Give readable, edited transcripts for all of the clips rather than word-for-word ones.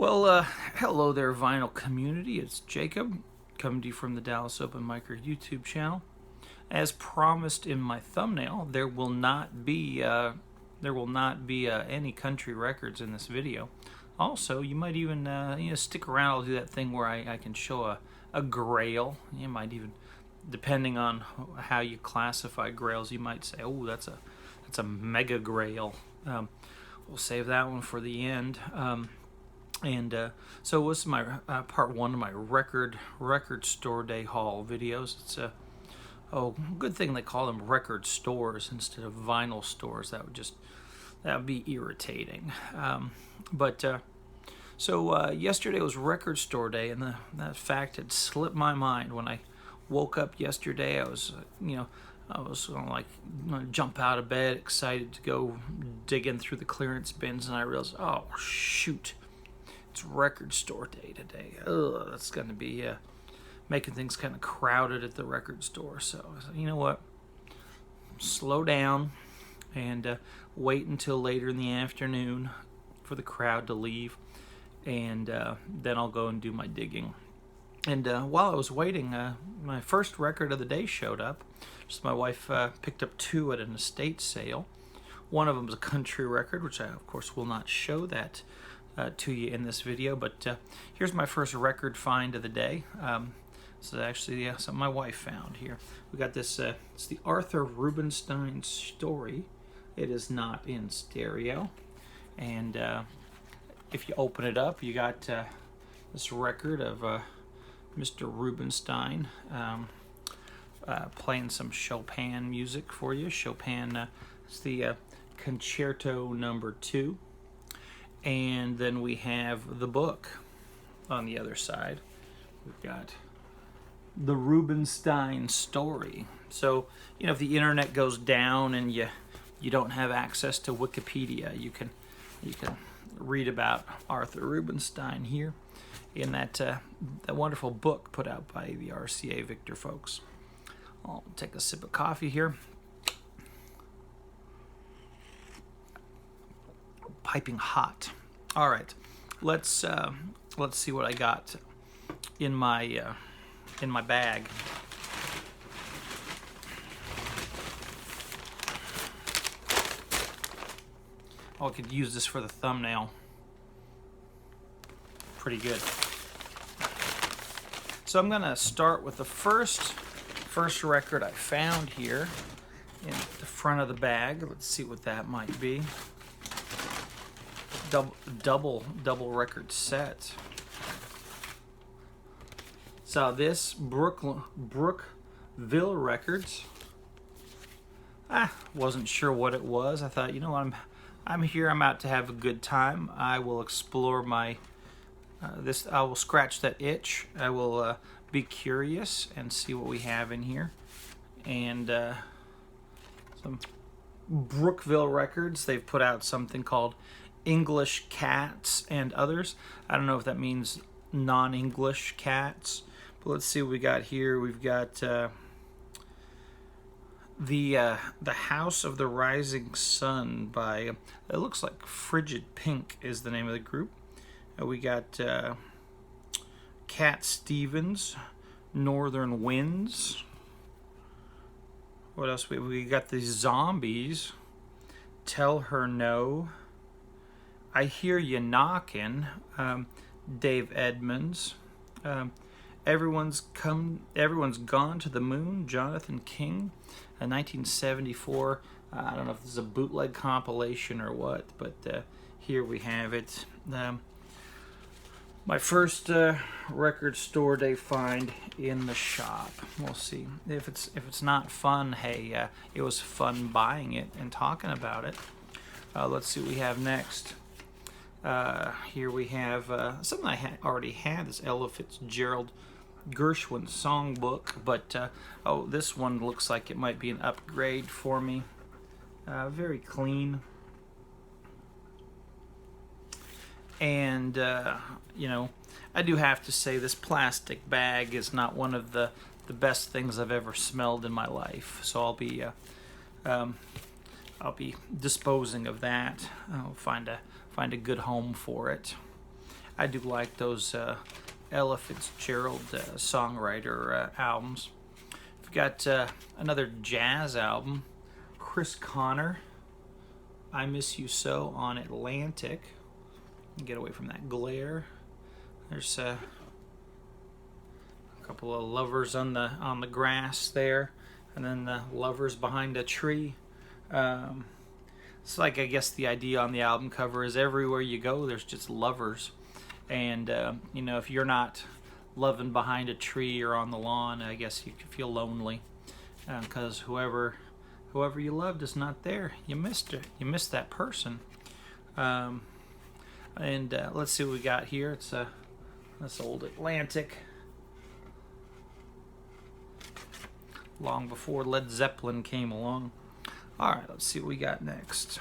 Hello there, vinyl community. It's Jacob, coming to you from the Dallas Open Micer YouTube channel. As promised in my thumbnail, there will not be any country records in this video. Also, you might even stick around. I'll do that thing where I can show a grail. You might even, depending on how you classify grails, you might say, "Oh, that's a mega grail." We'll save that one for the end. So this is my part one of my record store day haul videos. It's a good thing they call them record stores instead of vinyl stores. That would be irritating. Yesterday was record store day, and that fact had slipped my mind. When I woke up yesterday, I was gonna jump out of bed, excited to go digging through the clearance bins, and I realized, oh shoot, it's record store day today. That's gonna be making things kind of crowded at the record store. So I said, you know what? Slow down and wait until later in the afternoon for the crowd to leave, and then I'll go and do my digging. And while I was waiting, my first record of the day showed up. Just my wife picked up two at an estate sale. One of them was a country record, which I, of course, will not show that to you in this video. But here's my first record find of the day. This is actually something my wife found here. We got this, it's the Arthur Rubinstein Story. It is not in stereo. And if you open it up, you got this record of Mr. Rubinstein playing some Chopin music for you. Chopin, it's the Concerto Number 2. And then we have the book on the other side. We've got the Rubinstein Story. So, if the internet goes down and you don't have access to Wikipedia, you can read about Arthur Rubinstein here in that wonderful book put out by the RCA Victor folks. I'll take a sip of coffee here. Piping hot. All right, let's see what I got in my bag. Oh, I could use this for the thumbnail. Pretty good. So I'm gonna start with the first record I found here in the front of the bag. Let's see what that might be. Double record set. So this Brookville Records. Wasn't sure what it was. I thought, I'm here. I'm out to have a good time. I will explore my I will scratch that itch. I will be curious and see what we have in here. And some Brookville Records. They've put out something called English Cats and Others. I don't know if that means non-English cats, but let's see what we got here. We've got the House of the Rising Sun by, it looks like Frigid Pink is the name of the group. We got Cat Stevens, Northern Winds. What else? We got the Zombies, Tell Her No, I Hear You Knockin', Dave Edmonds, Everyone's Gone to the Moon, Jonathan King, 1974. I don't know if this is a bootleg compilation or what, but here we have it. My first record store day find in the shop. We'll see if it's not fun. Hey, it was fun buying it and talking about it. Let's see what we have next. Here we have something I already had. This Ella Fitzgerald Gershwin songbook, but this one looks like it might be an upgrade for me. Very clean. And I do have to say this plastic bag is not one of the best things I've ever smelled in my life. So I'll be disposing of that. I'll find a good home for it. I do like those Ella Fitzgerald songwriter albums. We've got another jazz album, Chris Connor, I Miss You So on Atlantic. Get away from that glare. There's a couple of lovers on the grass there, and then the lovers behind a tree. It's like, I guess the idea on the album cover is everywhere you go, there's just lovers. And, you know, if you're not loving behind a tree or on the lawn, I guess you could feel lonely. Because whoever you loved is not there. You missed it. You missed that person. Let's see what we got here. It's this old Atlantic. Long before Led Zeppelin came along. All right, let's see what we got next.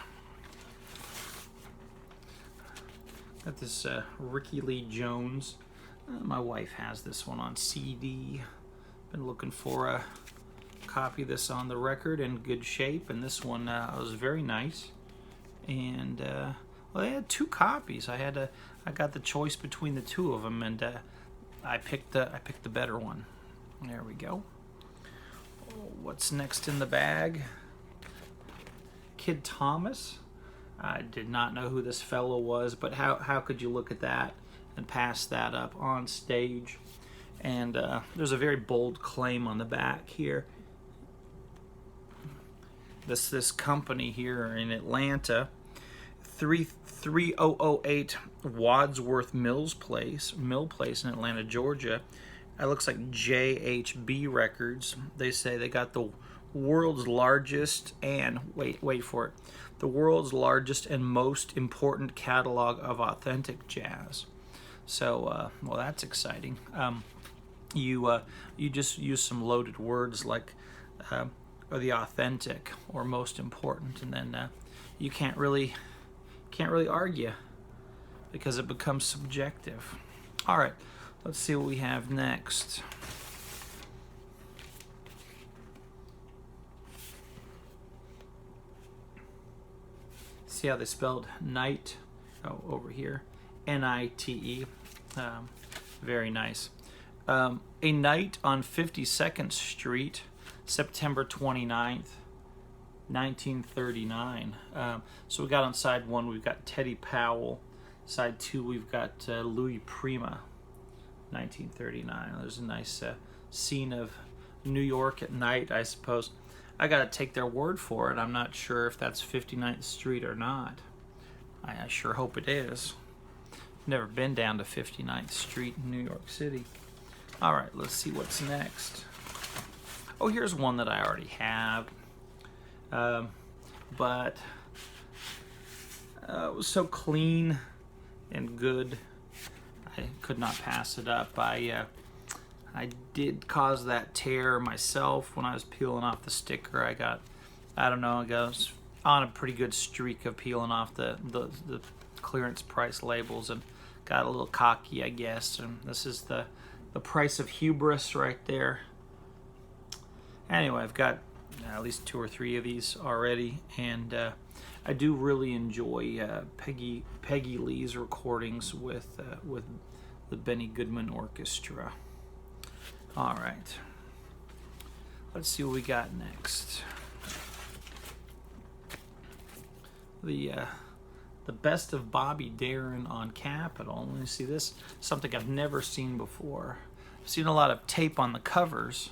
Got this Ricky Lee Jones. My wife has this one on CD. Been looking for a copy of this on the record in good shape, and this one was very nice. And well, they had 2 copies. I got the choice between the 2 of them, and I picked the better one. There we go. What's next in the bag? Kid Thomas. I did not know who this fellow was, but how could you look at that and pass that up on stage? And there's a very bold claim on the back here. This company here in Atlanta, 3008 Wadsworth Mill Place in Atlanta, Georgia. It looks like JHB Records. They say they got the world's largest and wait for it, the world's largest and most important catalog of authentic jazz. So well, that's exciting. You just use some loaded words like or the authentic or most important, and then you can't really argue because it becomes subjective. All right, let's see what we have next. See how they spelled night? Oh, over here, N-I-T-E. Very nice. A Night on 52nd Street, September 29th, 1939. So we got on side 1, we've got Teddy Powell. Side 2, we've got Louis Prima, 1939. There's a nice scene of New York at night, I suppose. I gotta take their word for it. I'm not sure if that's 59th Street or not. I sure hope it is. Never been down to 59th Street in New York City. All right, let's see what's next. Oh, here's one that I already have. But it was so clean and good, I could not pass it up. I did cause that tear myself when I was peeling off the sticker. I was on a pretty good streak of peeling off the clearance price labels and got a little cocky, I guess. And this is the price of hubris right there. Anyway, I've got at least 2 or 3 of these already, and I do really enjoy Peggy Lee's recordings with the Benny Goodman Orchestra. All right, let's see what we got next. The best of Bobby Darin on Capitol. Let me see this. Something I've never seen before. I've seen a lot of tape on the covers.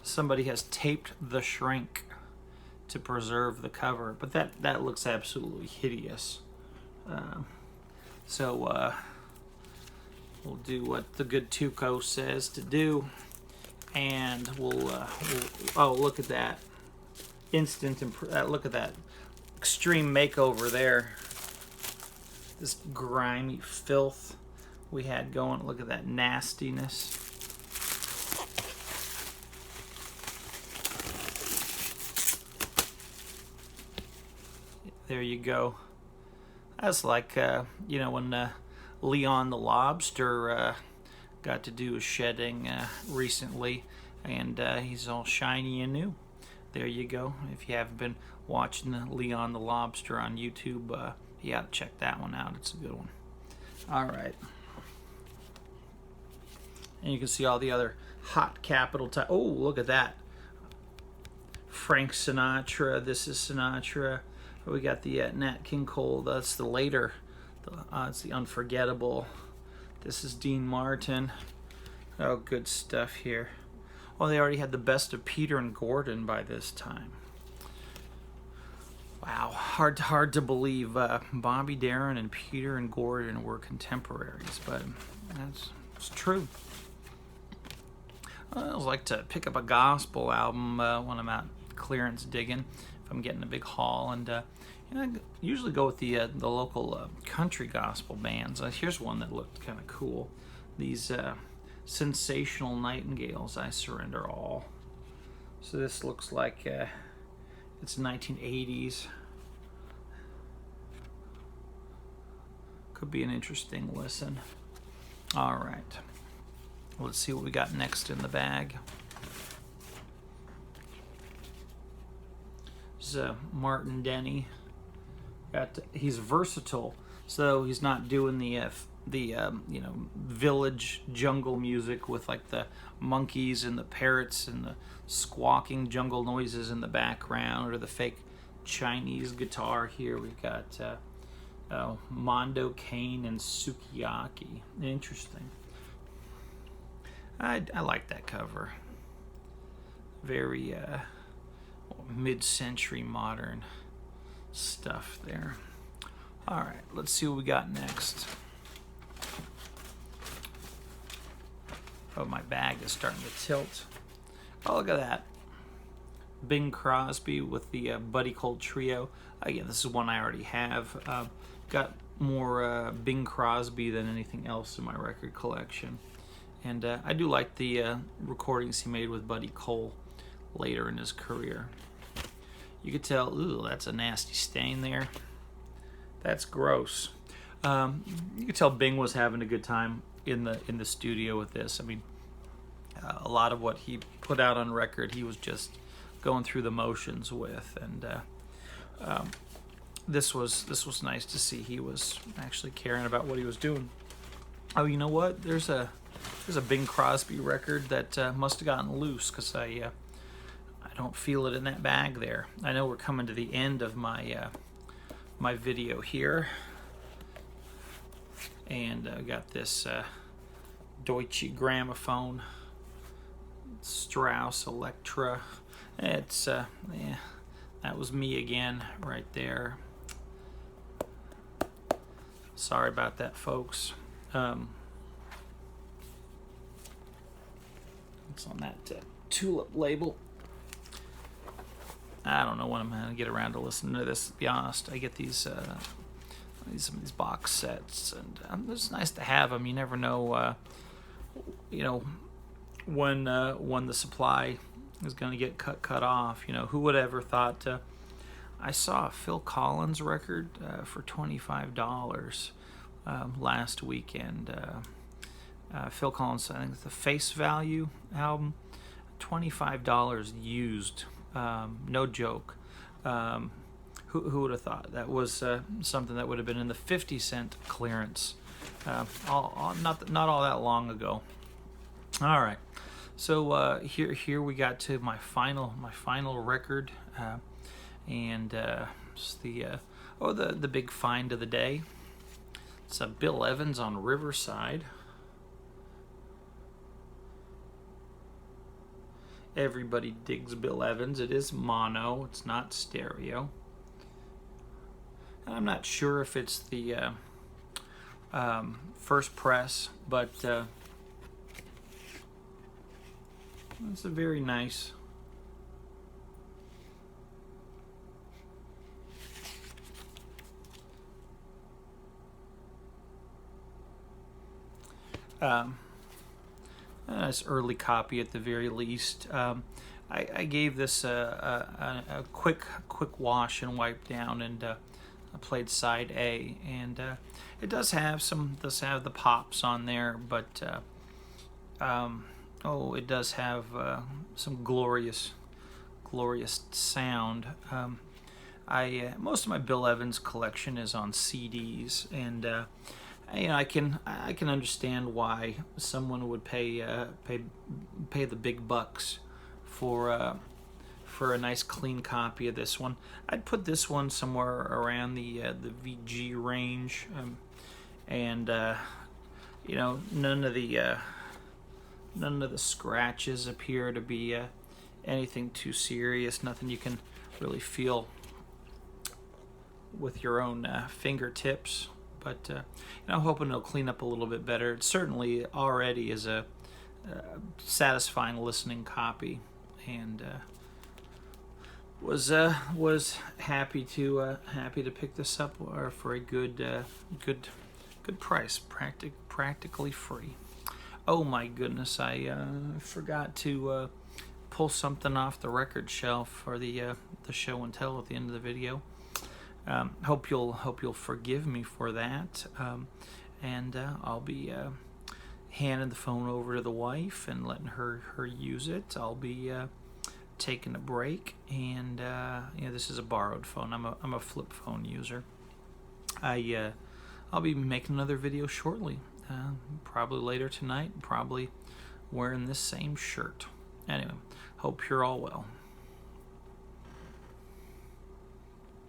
Somebody has taped the shrink to preserve the cover, but that looks absolutely hideous. So we'll do what the good Tuco says to do, and we'll oh, look at that look at that extreme makeover there. This grimy filth we had going. Look at that nastiness. There you go. That's like, you know, when Leon the Lobster got to do a shedding recently, and he's all shiny and new. There you go. If you haven't been watching Leon the Lobster on YouTube, You gotta check that one out. It's a good one. All right. And you can see all the other hot Capitol type. Oh, look at that. Frank Sinatra. This is Sinatra. We got the Nat King Cole. That's the later. It's the Unforgettable. This is Dean Martin. Oh, good stuff here. Oh, they already had the best of Peter and Gordon by this time. Wow, hard to believe Bobby Darin and Peter and Gordon were contemporaries, but it's true. I always like to pick up a gospel album when I'm out clearance digging, if I'm getting a big haul, and I usually go with the local country gospel bands. Here's one that looked kind of cool. These Sensational Nightingales, I Surrender All. So this looks like it's 1980s. Could be an interesting listen. All right. Let's see what we got next in the bag. This is Martin Denny. He's versatile, so he's not doing the village jungle music with like the monkeys and the parrots and the squawking jungle noises in the background, or the fake Chinese guitar. Here we've got Mondo Cane and Sukiyaki. Interesting. I like that cover. Very mid-century modern stuff there. All right, let's see what we got next. Oh, my bag is starting to tilt. Oh, look at that. Bing Crosby with the Buddy Cole Trio. Again, this is one I already have. Got more Bing Crosby than anything else in my record collection. And I do like the recordings he made with Buddy Cole later in his career. You could tell, ooh, that's a nasty stain there. That's gross. You could tell Bing was having a good time in the studio with this. I mean, a lot of what he put out on record, he was just going through the motions with, and this was nice to see. He was actually caring about what he was doing. Oh, you know what? There's a Bing Crosby record that must have gotten loose, because I don't feel it in that bag there. I know we're coming to the end of my my video here, and I got this Deutsche Gramophone Strauss Electra. It's yeah, that was me again right there. Sorry about that, folks. It's on that Tulip Label. I don't know when I'm going to get around to listening to this, to be honest. I get these box sets, and it's nice to have them. You never know, when the supply is going to get cut off. Who would ever thought? I saw a Phil Collins record for $25 last weekend. Phil Collins, I think it's the Face Value album, $25 used. No joke. Who would have thought? That was something that would have been in the 50-cent clearance not all that long ago. All right, so here we got to my final record, and it's the big find of the day. It's a Bill Evans on Riverside. Everybody digs Bill Evans. It is mono. It's not stereo. And I'm not sure if it's the first press, but it's a very nice. Nice early copy at the very least. I gave this a quick wash and wipe down, and I played side A, and it does have the pops on there, but it does have some glorious sound. Most of my Bill Evans collection is on CDs, and I can understand why someone would pay the big bucks for a nice clean copy of this one. I'd put this one somewhere around the VG range, and none of the scratches appear to be anything too serious. Nothing you can really feel with your own fingertips. But I'm hoping it'll clean up a little bit better. It certainly already is a satisfying listening copy, and was happy to pick this up for a good price, practically free. Oh my goodness, I forgot to pull something off the record shelf for the show and tell at the end of the video. Hope you'll forgive me for that, and I'll be handing the phone over to the wife and letting her use it. I'll be taking a break, and this is a borrowed phone. I'm a flip phone user. I'll be making another video shortly, probably later tonight. Probably wearing this same shirt. Anyway, hope you're all well.